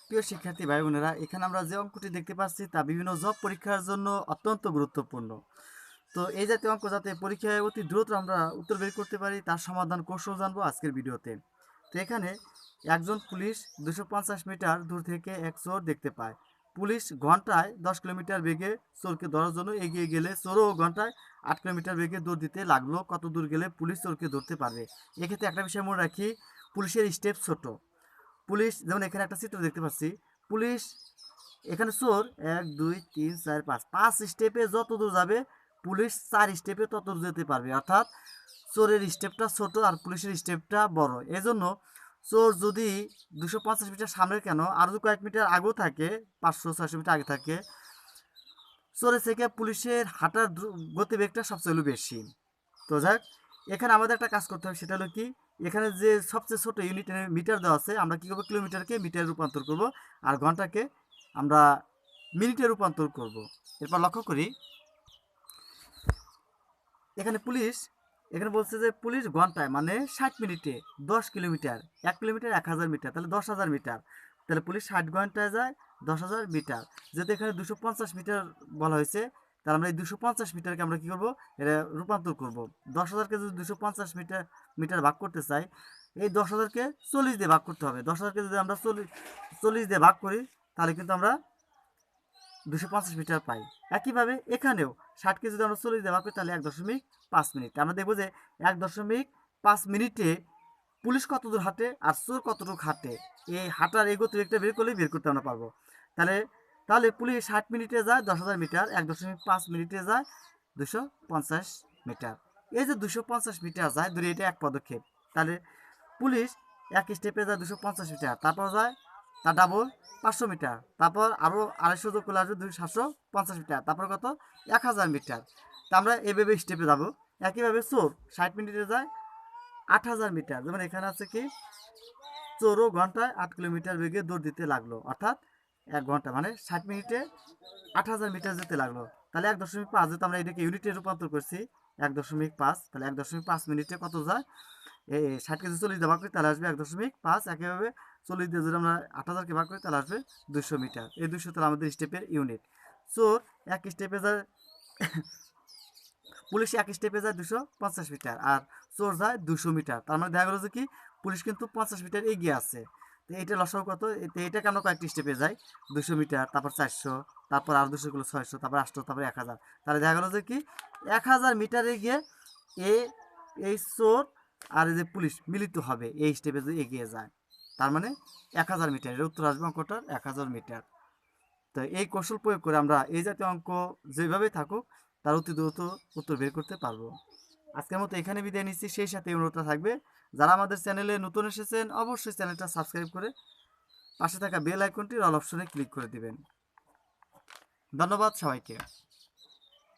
প্রিয় শিক্ষার্থী ভাই বোনেরা, এখানে আমরা যে অঙ্কটি দেখতে পাচ্ছি তা বিভিন্ন জব পরীক্ষার জন্য অত্যন্ত গুরুত্বপূর্ণ। তো এই জাতীয় অঙ্ক যাতে পরীক্ষায় অতি দ্রুত আমরা উত্তর বের করতে পারি তার সমাধান কৌশল জানবো আজকের ভিডিওতে। তো এখানে একজন পুলিশ 250 মিটার দূর থেকে এক চোর দেখতে পায়। পুলিশ ঘন্টায় 10 কিলোমিটার বেগে চোরকে ধরার জন্য এগিয়ে গেলে চোরও ঘন্টায় 8 কিলোমিটার বেগে দৌড় দিতে লাগলো। কত দূর গেলে পুলিশ চোরকে ধরতে পারবে? এক্ষেত্রে একটা বিষয় মনে রাখি, পুলিশের স্টেপ ছোট। পুলিশ যেমন এখানে একটা চিত্র দেখতে পাচ্ছি, পুলিশ এখানে চোর 1 2 3 4 5 স্টেপে যত দূর যাবে পুলিশ 4 স্টেপে তত দূর যেতে পারবে। অর্থাৎ চোরের স্টেপটা ছোট আর পুলিশের স্টেপটা বড়। এজন্য চোর যদি 250 মিটার সামনে কেন আরও কয়েক মিটার আগেও থাকে, 500 600 মিটার আগে থাকে, চোরের থেকে পুলিশের হাঁটার গতিবেগটা সবচেয়ে বেশি। তো যাক, এখানে আমাদের একটা কাজ করতে হবে, সেটা হলো কি, এখানে যে সবচেয়ে ছোট ইউনিট মিটার দেওয়া আছে, আমরা কী করবো, কিলোমিটারকে মিটারে রূপান্তর করব আর ঘন্টাকে আমরা মিনিটে রূপান্তর করব। এরপর লক্ষ্য করি, এখানে বলছে যে পুলিশ ঘন্টায় মানে 60 মিনিটে 10 কিলোমিটার, 1 কিলোমিটার 1000 মিটার, তাহলে 10,000 মিটার। তাহলে পুলিশ 60 ঘন্টায় যায় 10,000 মিটার। যেহেতু এখানে 250 মিটার বলা হয়েছে, তাহলে আমরা এই 250 মিটারকে আমরা কী করবো, এটা রূপান্তর করব। 10,000কে যদি 250 মিটার মিটার ভাগ করতে চাই, এই 10,000কে 40 দিয়ে ভাগ করতে হবে। 10,000কে যদি আমরা 40 দিয়ে ভাগ করি, তাহলে কিন্তু আমরা 250 মিটার পাই। একইভাবে এখানেও 60কে যদি আমরা 40 দিয়ে ভাগ করি, তাহলে 1.5 মিনিট। আমরা দেখবো যে 1.5 মিনিটে পুলিশ কত দূর হাঁটে আর চোর কতটুকু হাঁটে, এই হাঁটার এই গতিবেগটা বের করলেই বের করতে আমরা পারবো। তাহলে তাহলে পুলিশ 60 মিনিটে যায় 10,000 মিটার, 1.5 মিনিটে যায় 250 মিটার। এই যে 250 মিটার যায়, ধরি এটা এক পদক্ষেপ, তাহলে পুলিশ এক স্টেপে যায় 250 মিটার, তারপর যায় তার ডাবল 500 মিটার, তারপর আরও 250 যোগ করলে আসবে 750 মিটার, তারপর কত 1000 মিটার। তা আমরা এভাবে স্টেপে যাব। একইভাবে চোর 60 মিনিটে যায় 8000 মিটার। যেমন এখানে আছে কি, চোরও ঘন্টায় 8 কিলোমিটার বেগে দৌড় দিতে লাগলো, অর্থাৎ 1 ঘন্টা মানে 60 মিনিটে 8000 মিটার যেতে লাগলো। তাহলে 1.5, যেহেতু আমরা এটাকে ইউনিটে রূপান্তর করছি, 1.5, তাহলে 1.5 মিনিটে কত যায়, এই 60কে যদি 40 দিয়ে ভাগ করি তাহলে আসবে 1.5। একইভাবে 40 দিয়ে যদি আমরা 8000কে ভাগ করি তাহলে আসবে 200 মিটার। এই 200 তাহলে আমাদের স্টেপের ইউনিট। চোর এক স্টেপে যায় পুলিশ এক স্টেপে যায় 250 মিটার আর চোর যায় 200 মিটার। তার মানে দেখা গেল যে কি, পুলিশ কিন্তু 50 মিটার এগিয়ে আছে। তো এটা লসাগু কত, এটা কেন কয়েকটি স্টেপে যায়, 200 মিটার, তারপর 400, তারপর আর 200 গুলো 600, তারপর 800, তারপর 1000। তাহলে দেখা গেল যে কি, 1000 মিটারে গিয়ে এই চোর আর এই যে পুলিশ মিলিত হবে এই স্টেপে যে এগিয়ে যায়। তার মানে 1000 মিটার, এর উত্তর আসবে অঙ্কটার 1000 মিটার। তো এই কৌশল প্রয়োগ করে আমরা এই জাতীয় অঙ্ক যেভাবেই থাকুক তার অতি দ্রুত উত্তর বের করতে পারবো। আজকের মতো এখানে বিদায় নিচ্ছি, সেই সাথে অনুরোধটা থাকবে, যারা আমাদের চ্যানেলে নতুন এসেছেন অবশ্যই চ্যানেলটা সাবস্ক্রাইব করে পাশে থাকা বেল আইকনটির অল অপশনে ক্লিক করে দিবেন। ধন্যবাদ সবাইকে।